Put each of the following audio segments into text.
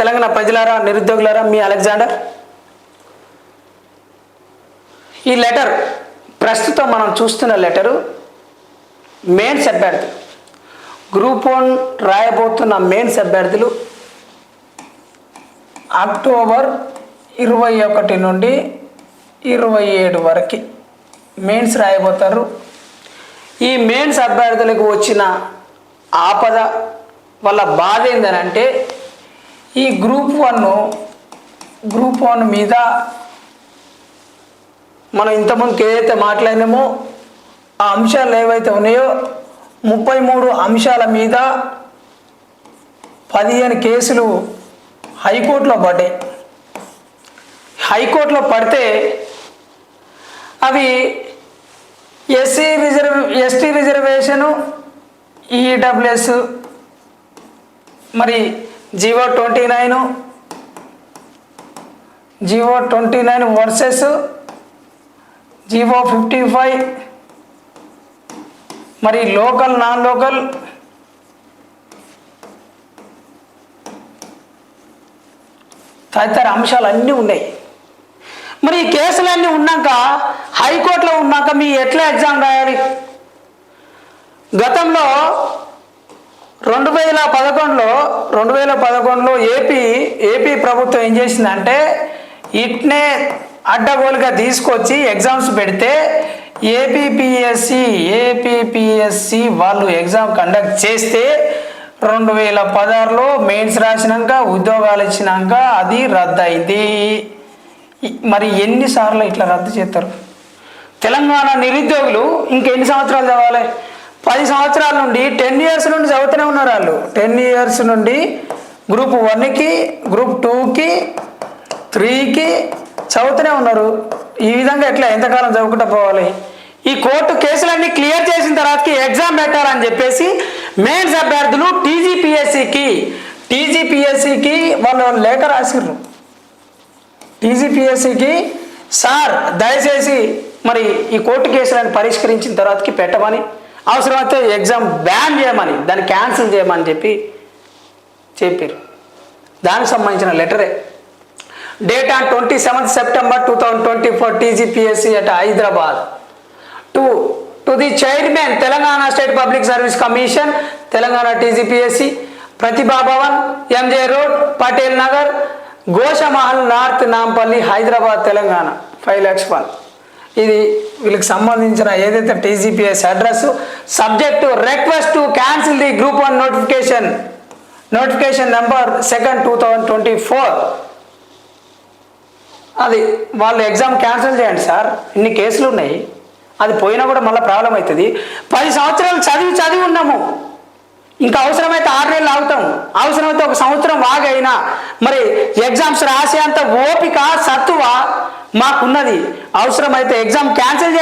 తెలంగాణ ప్రజలారా, నిరుద్యోగులారా, మీ అలెగ్జాండర్. ఈ లెటర్ ప్రస్తుతం మనం చూస్తున్న లెటరు మెయిన్స్ అభ్యర్థులు, గ్రూప్ 1 రాయబోతున్న మెయిన్స్ అభ్యర్థులు అక్టోబర్ 21 నుండి 27 వరకు మెయిన్స్ రాయబోతారు. ఈ మెయిన్స్ అభ్యర్థులకు వచ్చిన ఆపద వల్ల బాధ ఏంటంటే, ఈ గ్రూప్ 1 మీద మనం ఇంతకుముందుకు ఏదైతే మాట్లాడినామో ఆ అంశాలు ఏవైతే ఉన్నాయో 33 అంశాల మీద 15 కేసులు హైకోర్టులో పడ్డాయి. హైకోర్టులో పడితే అవి ఎస్టీ రిజర్వేషను, ఈడబ్ల్యూఎస్, మరి జీవో 29 వర్సెస్ జీవో 55, మరి లోకల్ నాన్ లోకల్, తదితర అంశాలు అన్నీ ఉన్నాయి. మరి ఈ కేసులన్నీ ఉన్నాక, హైకోర్టులో ఉన్నాక మీ ఎట్లా ఎగ్జామ్ రాయాలి? గతంలో 2011లో ఏపీ ప్రభుత్వం ఏం చేసిందంటే, ఇట్నే అడ్డగోలుగా తీసుకొచ్చి ఎగ్జామ్స్ పెడితే ఏపీపీఎస్సి వాళ్ళు ఎగ్జామ్ కండక్ట్ చేస్తే 2016లో మెయిన్స్ రాసినాక ఉద్యోగాలు ఇచ్చినాక అది రద్దు అయింది. మరి ఎన్నిసార్లు ఇట్లా రద్దు చేస్తారు? తెలంగాణ నిరుద్యోగులు ఇంకెన్ని సంవత్సరాలు చదవాలి? 10 సంవత్సరాల నుండి 10 ఇయర్స్ నుండి చదువుతూనే ఉన్నారు. వాళ్ళు 10 ఇయర్స్ నుండి గ్రూప్ 1కి, గ్రూప్ 2కి, 3కి చదువుతూనే ఉన్నారు. ఈ విధంగా ఎట్లా ఎంతకాలం చదువుకుంటూ పోవాలి? ఈ కోర్టు కేసులన్నీ క్లియర్ చేసిన తర్వాతకి ఎగ్జామ్ పెట్టాలని చెప్పేసి మెయిన్స్ అభ్యర్థులు టీజీపీఎస్సికి వాళ్ళు లేఖ రాసిర్రు. టీజీపీఎస్సికి, సార్ దయచేసి మరి ఈ కోర్టు కేసులను పరిష్కరించిన తర్వాతకి పెట్టమని, అవసరమైతే ఎగ్జామ్ బ్యాన్ చేయమని, దాన్ని క్యాన్సిల్ చేయమని చెప్పారు. దానికి సంబంధించిన లెటరే. Date on 27 September 2024 TGPSC at Hyderabad to the chairman Telangana state public service commission, Telangana TGPSC, Pratibha Bhavan, MJ road, Patel Nagar, Goshamahal north, Nampally, Hyderabad, Telangana 5,01,000. ఇది వీళ్ళకి సంబంధించిన ఏదైతే TGPS address. Subject request to cancel the group 1 notification number 2 2024. అది వాళ్ళు ఎగ్జామ్ క్యాన్సిల్ చేయండి సార్, ఇన్ని కేసులు ఉన్నాయి, అది పోయినా కూడా మళ్ళీ ప్రాబ్లం అవుతుంది. 10 సంవత్సరాలు చదివి ఉన్నాము, ఇంకా అవసరమైతే 6 నెలలు ఆగుతాం, అవసరమైతే 1 సంవత్సరం వాగైనా మరి ఎగ్జామ్స్ రాసే అంత ఓపిక సత్తువ మాకున్నది. అవసరమైతే ఎగ్జామ్ క్యాన్సిల్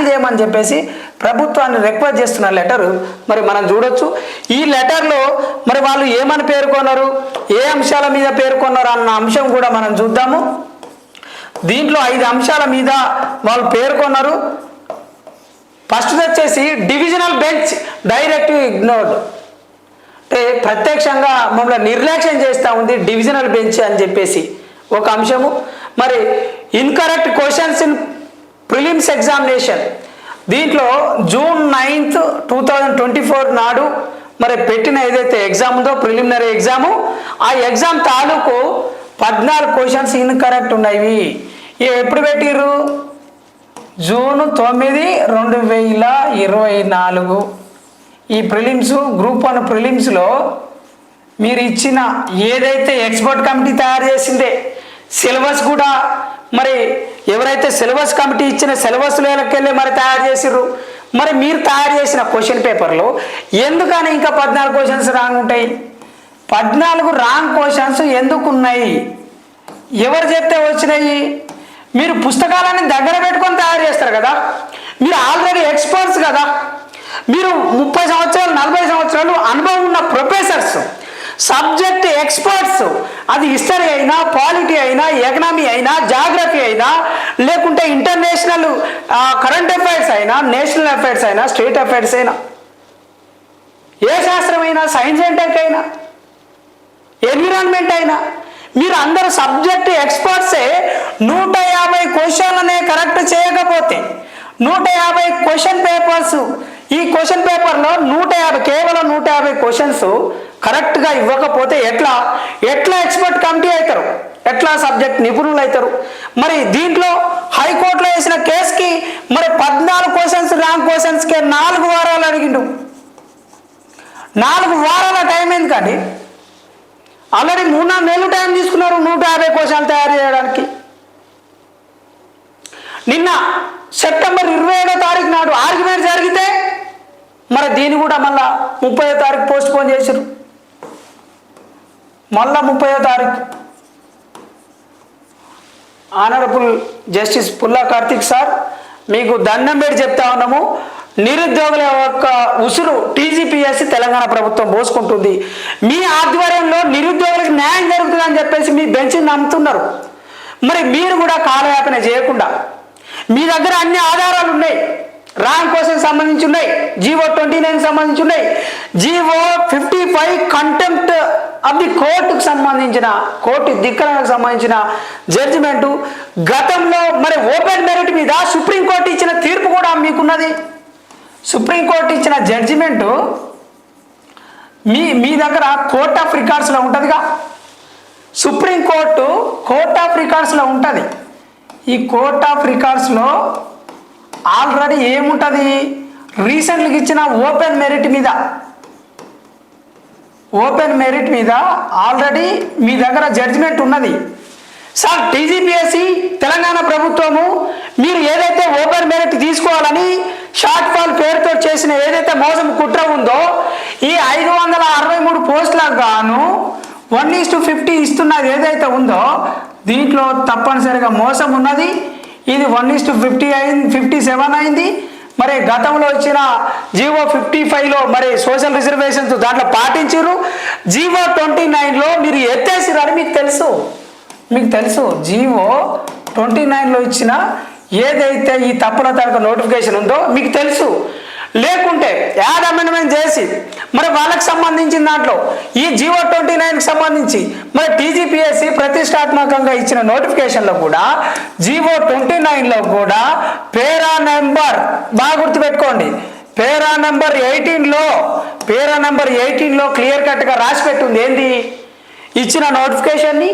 చేయమని చెప్పేసి ప్రభుత్వాన్ని రిక్వెస్ట్ చేస్తున్న లెటరు మరి మనం చూడొచ్చు. ఈ లెటర్లో మరి వాళ్ళు ఏమని పేర్కొన్నారు, ఏ అంశాల మీద పేర్కొన్నారు అన్న అంశం కూడా మనం చూద్దాము. దీంట్లో 5 అంశాల మీద వాళ్ళు పేర్కొన్నారు. ఫస్ట్ వచ్చేసి డివిజనల్ బెంచ్ డైరెక్టివ్ ఇగ్నోర్డ్, అంటే ప్రత్యక్షంగా మమ్మల్ని నిర్లక్ష్యం చేస్తూ ఉంది డివిజనల్ బెంచ్ అని చెప్పేసి ఒక అంశము. మరి incorrect questions in prelims examination, దీంట్లో June 9, 2024 నాడు మరి పెట్టిన ఏదైతే ఎగ్జామ్ ఉందో ప్రిలిమినరీ ఎగ్జాము, ఆ ఎగ్జామ్ తాలూకు 14 క్వశ్చన్స్ ఇన్కరెక్ట్ ఉన్నాయి. ఎప్పుడు పెట్టిర్రు? June 9, 2024. ఈ ప్రిలిమ్స్ గ్రూప్ 1 ప్రిలిమ్స్లో మీరు ఇచ్చిన ఏదైతే ఎక్స్పర్ట్ కమిటీ తయారు చేసిందే సిలబస్ కూడా మరి ఎవరైతే సిలబస్ కమిటీ ఇచ్చిన సిలబస్లోకెళ్ళి మరి తయారు చేసిర్రు. మరి మీరు తయారు చేసిన క్వశ్చన్ పేపర్లో ఎందుకని ఇంకా 14 క్వశ్చన్స్ రాంగ్ ఉంటాయి? 14 రాంగ్ క్వశ్చన్స్ ఎందుకు ఉన్నాయి? ఎవరు చెప్తే వచ్చినాయి? మీరు పుస్తకాలని దగ్గర పెట్టుకొని తయారు చేస్తారు కదా, మీరు ఆల్రెడీ ఎక్స్పర్ట్స్ కదా, మీరు 30 సంవత్సరాలు 40 సంవత్సరాలు అనుభవం ఉన్న ప్రొఫెసర్స్, సబ్జెక్ట్ ఎక్స్పర్ట్స్. అది హిస్టరీ అయినా, పాలిటీ అయినా, ఎకనామీ అయినా, జాగ్రఫీ అయినా, లేకుంటే ఇంటర్నేషనల్ కరెంట్ అఫైర్స్ అయినా, నేషనల్ అఫైర్స్ అయినా, స్టేట్ అఫైర్స్ అయినా, ఏ శాస్త్రం అయినా, సైన్స్ అండ్ టెక్ అయినా ఎన్విరాన్మెంట్ అయినా. మీరు అందరు సబ్జెక్ట్ ఎక్స్పర్ట్సే 150 క్వశ్చన్లనే కరెక్ట్ చేయకపోతే 150 క్వశ్చన్ పేపర్స్, ఈ క్వశ్చన్ పేపర్లో 150 కేవలం 150 క్వశ్చన్స్ కరెక్ట్గా ఇవ్వకపోతే ఎట్లా ఎక్స్పర్ట్ కమిటీ అవుతారు, ఎట్లా సబ్జెక్ట్ నిపుణులు అవుతారు? మరి దీంట్లో హైకోర్టులో వేసిన కేసుకి మరి 14 క్వశ్చన్స్ రాంగ్ క్వశ్చన్స్కే 4 వారాలు అడిగిండు. 4 వారాల టైం ఎందుకండి? ఆల్రెడీ 3-4 నెలలు టైం తీసుకున్నారు 150 క్వశ్చన్లు తయారు చేయడానికి. నిన్న సెప్టెంబర్ 27వ తారీఖు నాడు ఆర్గ్యుమెంట్ జరిగితే మరి దీన్ని కూడా మళ్ళా 30వ తారీఖు పోస్ట్ పోన్ చేశారు. మళ్ళా 30వ తారీఖు. ఆనరబుల్ జస్టిస్ పుల్లా కార్తిక్ సార్, మీకు దండం పెట్టి చెప్తా ఉన్నాము, నిరుద్యోగుల యొక్క ఉసురు టీజీపీఎస్సీ తెలంగాణ ప్రభుత్వం పోసుకుంటుంది. మీ ఆధ్వర్యంలో నిరుద్యోగులకు న్యాయం జరుగుతుందని చెప్పేసి మీ బెంచ్ని నమ్ముతున్నారు. మరి మీరు కూడా కాలయాపన చేయకుండా మీ దగ్గర అన్ని ఆధారాలు ఉన్నాయి, ర్యాంక్ కోసం సంబంధించి ఉన్నాయి, జీవో 29 సంబంధించి ఉన్నాయి, జీవో 55 కంటెంప్ట్ ఆఫ్ ది కోర్టుకు సంబంధించిన, కోర్టు ధిక్కరణకు సంబంధించిన జడ్జిమెంటు గతంలో మరి ఓపెన్ మెరిట్ మీద సుప్రీంకోర్టు ఇచ్చిన తీర్పు కూడా మీకున్నది. సుప్రీంకోర్టు ఇచ్చిన జడ్జిమెంటు మీ దగ్గర కోర్ట్ ఆఫ్ రికార్డ్స్లో ఉంటుందిగా. సుప్రీంకోర్టు కోర్ట్ ఆఫ్ రికార్డ్స్లో ఉంటుంది. ఈ కోర్ట్ ఆఫ్ రికార్డ్స్లో ఆల్రెడీ ఏముంటుంది? రీసెంట్గా ఇచ్చిన ఓపెన్ మెరిట్ మీద ఆల్రెడీ మీ దగ్గర జడ్జిమెంట్ ఉన్నది. సార్, టీజీపీఎస్సీ తెలంగాణ ప్రభుత్వము మీరు ఏదైతే ఓపెన్ మెరిట్ తీసుకోవాలని షార్ట్ ఫాల్ పేరుతో చేసిన ఏదైతే మోసం కుట్ర ఉందో, ఈ 563 పోస్టులకు గాను 1:50 ఇస్తున్నది ఏదైతే ఉందో దీంట్లో తప్పనిసరిగా మోసం ఉన్నది. ఇది 1:50 అయింది, 57 అయింది. మరి గతంలో వచ్చిన జీవో 55లో మరి సోషల్ రిజర్వేషన్స్ దాంట్లో పాటించారు. జీవో 29లో మీరు ఎత్తేసిరని మీకు తెలుసు. జీవో 29లో ఇచ్చిన ఏదైతే ఈ తప్పుల తరగతి నోటిఫికేషన్ ఉందో మీకు తెలుసు. లేకుంటే యాడ్ అమెండ్మెంట్ చేసి మరి వాళ్ళకి సంబంధించిన దాంట్లో ఈ జీవో 29కి సంబంధించి మరి టీజీపీఎస్సీ ప్రతిష్టాత్మకంగా ఇచ్చిన నోటిఫికేషన్లో కూడా జీవో 29లో కూడా పేరా నెంబర్ బాగా గుర్తుపెట్టుకోండి, పేరా నెంబర్ 18లో క్లియర్ కట్గా రాసి పెట్టుంది ఏంది ఇచ్చిన నోటిఫికేషన్ని.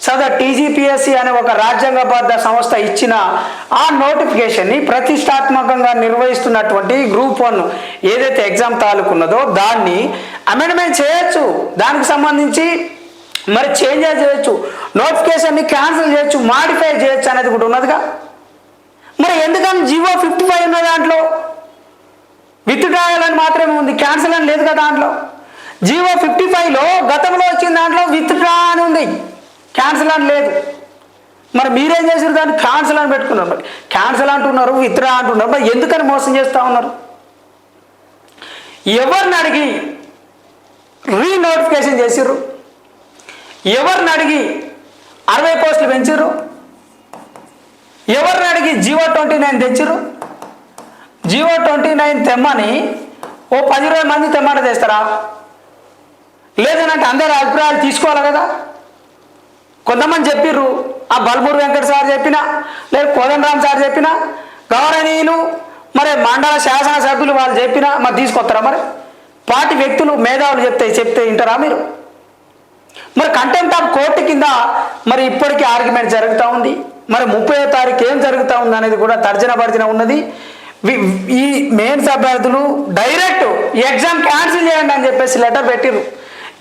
సదా టీజీపీఎస్సీ అనే ఒక రాజ్యాంగబద్ధ సంస్థ ఇచ్చిన ఆ నోటిఫికేషన్ని ప్రతిష్టాత్మకంగా నిర్వహిస్తున్నటువంటి గ్రూప్ 1 ఏదైతే ఎగ్జామ్ తాలూకున్నదో దాన్ని అమెండ్మెంట్ చేయొచ్చు, దానికి సంబంధించి మరి చేంజెస్ చేయొచ్చు, నోటిఫికేషన్ని క్యాన్సిల్ చేయొచ్చు, మాడిఫై చేయొచ్చు అనేది కూడా ఉన్నదిగా. మరి ఎందుకని జీవో 55 ఉన్న దాంట్లో విత్డ్రాయల్ అని మాత్రమే ఉంది, క్యాన్సిల్ అని లేదు కదా దాంట్లో. జీవో 55లో గతంలో వచ్చిన దాంట్లో విత్డ్రా అని ఉంది, క్యాన్సిల్ అని లేదు. మరి మీరేం చేశారు? దాన్ని క్యాన్సిల్ అని పెట్టుకున్నారు. మరి క్యాన్సిల్ అంటున్నారు, విత్డ్రా అంటున్నారు. మరి ఎందుకని మోసం చేస్తూ ఉన్నారు? ఎవరిని అడిగి రీనోటిఫికేషన్ చేసిర్రు? ఎవరిని అడిగి 60 పోస్టులు పెంచారు? ఎవరిని అడిగి జీవో 29 తెచ్చిర్రు? జీవో 29 తెమ్మని ఓ 10-20 మంది తెమ్మంట తెస్తారా? లేదనంటే అందరి అభిప్రాయాలు తీసుకోవాలి కదా. కొంతమంది చెప్పిర్రు, ఆ బల్మూరు వెంకట సార్ చెప్పినా, లేదు కోదండరామ్ సార్ చెప్పినా, గౌరవనీయులు మరి మండల శాసనసభ్యులు వాళ్ళు చెప్పినా మరి తీసుకొస్తారా? మరి పార్టీ వ్యక్తులు మేధావులు చెప్తే వింటారా మీరు? మరి కంటెంప్ట్ ఆఫ్ కోర్టు కింద మరి ఇప్పటికీ ఆర్గ్యుమెంట్ జరుగుతూ ఉంది. మరి 30వ తారీఖు ఏం జరుగుతూ ఉంది అనేది కూడా తర్జన ఉన్నది. ఈ మెయిన్స్ అభ్యర్థులు డైరెక్ట్ ఎగ్జామ్ క్యాన్సిల్ చేయండి అని చెప్పేసి లెటర్ పెట్టిర్రు.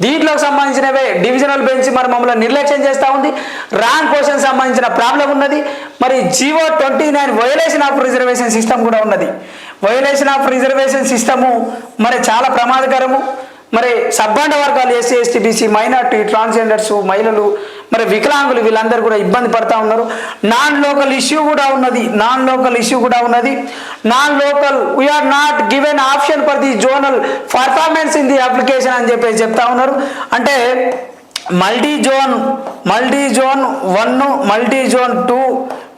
దీంట్లోకి సంబంధించినవే డివిజనల్ బెంచ్ మరి మమ్మల్ని నిర్లక్ష్యం చేస్తూ ఉంది. ర్యాంక్ క్వశ్చన్ సంబంధించిన ప్రాబ్లం ఉన్నది. మరి GO 29 violation of reservation system కూడా ఉన్నది. వయోలేషన్ ఆఫ్ రిజర్వేషన్ సిస్టము మరి చాలా ప్రమాదకరము. మరి సబ్బండ వర్గాలు SC ST BC minority transgenders మహిళలు మరి వికలాంగులు వీళ్ళందరూ కూడా ఇబ్బంది పడతా ఉన్నారు. నాన్ లోకల్ ఇష్యూ కూడా ఉన్నది. Non local we are not given option for the zonal performance in the application అని చెప్పేసి చెప్తా ఉన్నారు. అంటే మల్టీ జోన్ 1, మల్టీ జోన్ 2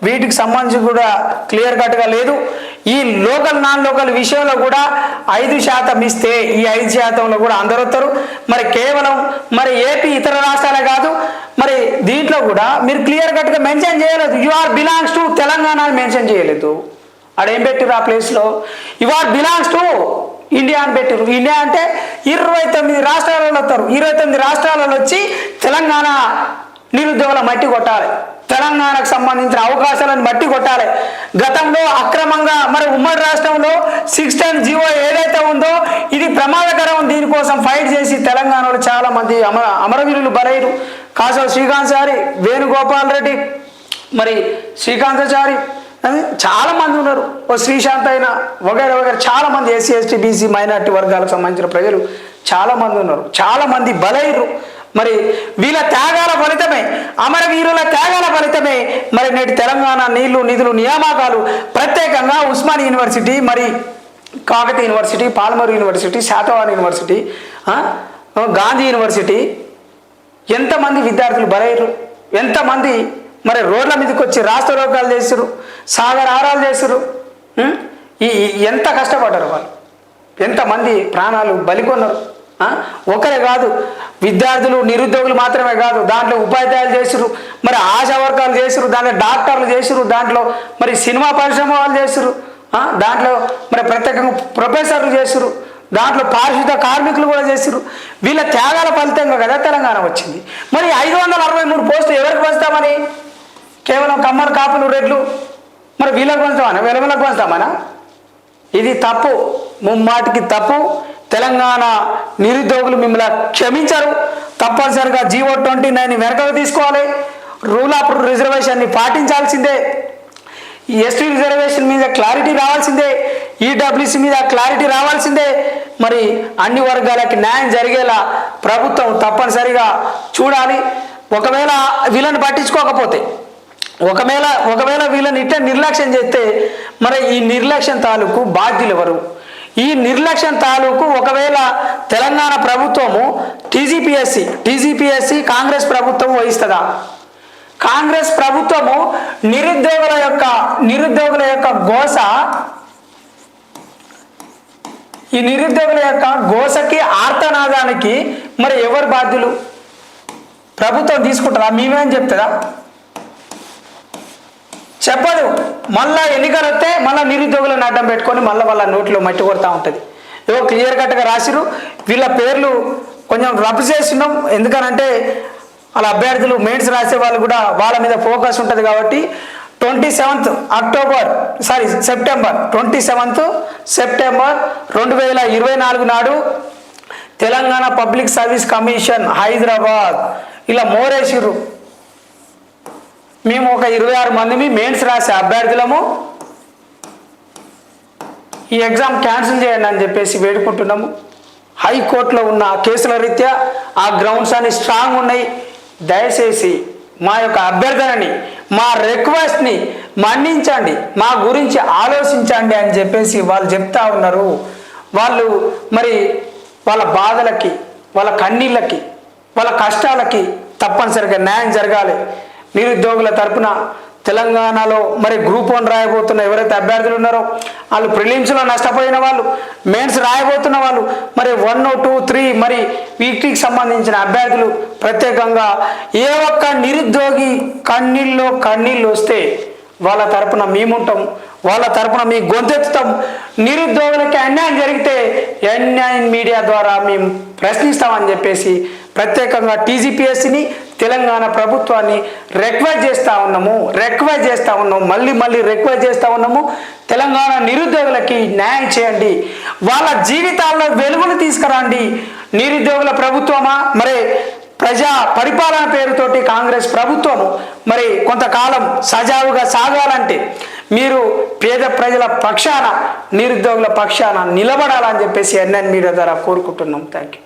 వీటికి సంబంధించి కూడా క్లియర్ కట్గా లేదు. ఈ లోకల్ నాన్ లోకల్ విషయంలో కూడా 5% ఇస్తే ఈ 5%లో కూడా అందరూ వస్తారు. మరి కేవలం మరి ఏపీ ఇతర రాష్ట్రాలే కాదు, మరి దీంట్లో కూడా మీరు క్లియర్ కట్గా మెన్షన్ చేయలేదు. You are belongs to Telangana అని మెన్షన్ చేయలేదు. ఆడేం పెట్టిరు ఆ ప్లేస్లో? You are belongs to India అని పెట్టిరు. ఇండియా అంటే 29 రాష్ట్రాలలో వస్తారు. 29 రాష్ట్రాలలో వచ్చి తెలంగాణ నిరుద్యోగుల మట్టి కొట్టాలి, తెలంగాణకు సంబంధించిన అవకాశాలను మట్టి కొట్టాలి. గతంలో అక్రమంగా మరి ఉమ్మడి రాష్ట్రంలో 610 జీవో ఏదైతే ఉందో ఇది ప్రమాదకరం. దీనికోసం ఫైట్ చేసి తెలంగాణలో చాలా మంది అమరవీరులు బలైరు. కాసవ శ్రీకాంతాచారి, వేణుగోపాల్ రెడ్డి, మరి శ్రీకాంతాచారి చాలా మంది ఉన్నారు. ఓ శ్రీశాంత్ అయినా వగైరా వగైరా చాలా మంది ఎస్సీ ఎస్టీ బీసీ మైనార్టీ వర్గాలకు సంబంధించిన ప్రజలు చాలా మంది ఉన్నారు. చాలా మంది బలైరు. మరి వీళ్ళ త్యాగాల ఫలితమే, అమరవీరుల త్యాగాల ఫలితమే మరి నేటి తెలంగాణ నీళ్లు నిధులు నియామకాలు ప్రత్యేకంగా ఉస్మానియా యూనివర్సిటీ, మరి Kakatiya university, Palmer university, Satavahana university, Gandhi university, ఎంతమంది విద్యార్థులు బలైరు, ఎంతమంది మరి రోడ్ల మీదకి వచ్చి రాష్ట్రోకాలు చేస్తారు, సాగర్ ఆరాలు చేస్తారు. ఎంత కష్టపడ్డారు వాళ్ళు, ఎంతమంది ప్రాణాలు బలికొన్నారు. ఒకరే కాదు, విద్యార్థులు నిరుద్యోగులు మాత్రమే కాదు, దాంట్లో ఉపాధ్యాయులు చేసిరు, మరి ఆశా వర్గాలు చేసిరు, దాంట్లో డాక్టర్లు చేసిరు, దాంట్లో మరి సినిమా పరిశ్రమ వాళ్ళు చేసిరు, దాంట్లో మరి ప్రత్యేకంగా ప్రొఫెసర్లు చేసిరు, దాంట్లో పారిశుద్ధ కార్మికులు కూడా చేసిరు. వీళ్ళ త్యాగాల ఫలితంగా కదా తెలంగాణ వచ్చింది. మరి 563 పోస్టులు ఎవరికి పంచుతామని? కేవలం కమ్మరు కాపులు రెడ్లు మరి వీళ్ళకి పంచుతామని, వీళ్ళకి పంచుతామనా? ఇది తప్పు, ముమ్మాటికి తప్పు. తెలంగాణ నిరుద్యోగులు మిమ్మల్ని క్షమించరు. తప్పనిసరిగా జీవో 29 వెనకకు తీసుకోవాలి. రూల్ ఆఫ్ రిజర్వేషన్ని పాటించాల్సిందే. ఎస్టీ రిజర్వేషన్ మీద క్లారిటీ రావాల్సిందే. ఈడబ్ల్యూసీ మీద క్లారిటీ రావాల్సిందే. మరి అన్ని వర్గాలకి న్యాయం జరిగేలా ప్రభుత్వం తప్పనిసరిగా చూడాలి. ఒకవేళ వీళ్ళని పట్టించుకోకపోతే, ఒకవేళ వీళ్ళని ఇట్లా నిర్లక్ష్యం చేస్తే మరి ఈ నిర్లక్ష్యం తాలూకు బాధ్యులు ఎవరు? ఈ నిర్లక్ష్యం తాలూకు ఒకవేళ తెలంగాణ ప్రభుత్వము టీజీపీఎస్సీ కాంగ్రెస్ ప్రభుత్వం వహిస్తుందా? కాంగ్రెస్ ప్రభుత్వము నిరుద్యోగుల యొక్క గోస, ఈ నిరుద్యోగుల యొక్క గోసకి ఆర్తనాదానికి మరి ఎవరు బాధ్యులు? ప్రభుత్వం తీసుకుంటారా? మేమేం చెప్తుందా? చెప్పదు. మళ్ళా ఎన్నికలు వస్తే మళ్ళీ నిరుద్యోగులను అడ్డం పెట్టుకొని మళ్ళీ వాళ్ళ నోట్లో మట్టి కొడతా ఉంటుంది. ఏవో క్లియర్ కట్గా రాసిరు. వీళ్ళ పేర్లు కొంచెం రబ్ చేస్తున్నాం, ఎందుకనంటే వాళ్ళ అభ్యర్థులు మెయిన్స్ రాసే వాళ్ళు కూడా వాళ్ళ మీద ఫోకస్ ఉంటుంది కాబట్టి 27th సెప్టెంబర్ 2024 నాడు Telangana public service commission Hyderabad ఇలా మోరేసిర్రు. మేము ఒక 26 మందిని మెయిన్స్ రాసే అభ్యర్థులము ఈ ఎగ్జామ్ క్యాన్సిల్ చేయండి అని చెప్పేసి వేడుకుంటున్నాము. హైకోర్టులో ఉన్న కేసుల రీత్యా ఆ గ్రౌండ్స్ అన్ని స్ట్రాంగ్ ఉన్నాయి. దయచేసి మా యొక్క అభ్యర్థనని, మా రిక్వెస్ట్ని మన్నించండి, మా గురించి ఆలోచించండి అని చెప్పేసి వాళ్ళు చెప్తా ఉన్నారు. వాళ్ళు మరి వాళ్ళ బాధలకి, వాళ్ళ కన్నీళ్ళకి, వాళ్ళ కష్టాలకి తప్పనిసరిగా న్యాయం జరగాలి. నిరుద్యోగుల తరపున తెలంగాణలో మరి గ్రూప్ 1 రాయబోతున్న ఎవరైతే అభ్యర్థులు ఉన్నారో వాళ్ళు ప్రిలిమ్స్లో నష్టపోయిన వాళ్ళు, మెయిన్స్ రాయబోతున్న వాళ్ళు, మరి 1, 2, 3 మరి వీటికి సంబంధించిన అభ్యర్థులు ప్రత్యేకంగా ఏ ఒక్క నిరుద్యోగి కన్నీళ్ళు వస్తే వాళ్ళ తరపున మేముంటాం, వాళ్ళ తరపున మీ గొంతెత్తుతాం. నిరుద్యోగులకి అన్యాయం జరిగితే ఎన్ఐన్ మీడియా ద్వారా మేము ప్రశ్నిస్తామని చెప్పేసి ప్రత్యేకంగా టీజీపీఎస్సీని, తెలంగాణ ప్రభుత్వాన్ని రిక్వెస్ట్ చేస్తూ ఉన్నాము. మళ్ళీ రిక్వెస్ట్ చేస్తూ ఉన్నాము. తెలంగాణ నిరుద్యోగులకి న్యాయం చేయండి, వాళ్ళ జీవితాల్లో వెలుగులు తీసుకురండి. నిరుద్యోగుల ప్రభుత్వమా మరి ప్రజా పరిపాలన పేరుతోటి కాంగ్రెస్ ప్రభుత్వము మరి కొంతకాలం సజావుగా సాగాలంటే మీరు పేద ప్రజల పక్షాన, నిరుద్యోగుల పక్షాన నిలబడాలని చెప్పేసి ఎన్ఎన్ మీడియా ద్వారా కోరుకుంటున్నాం. Thank you.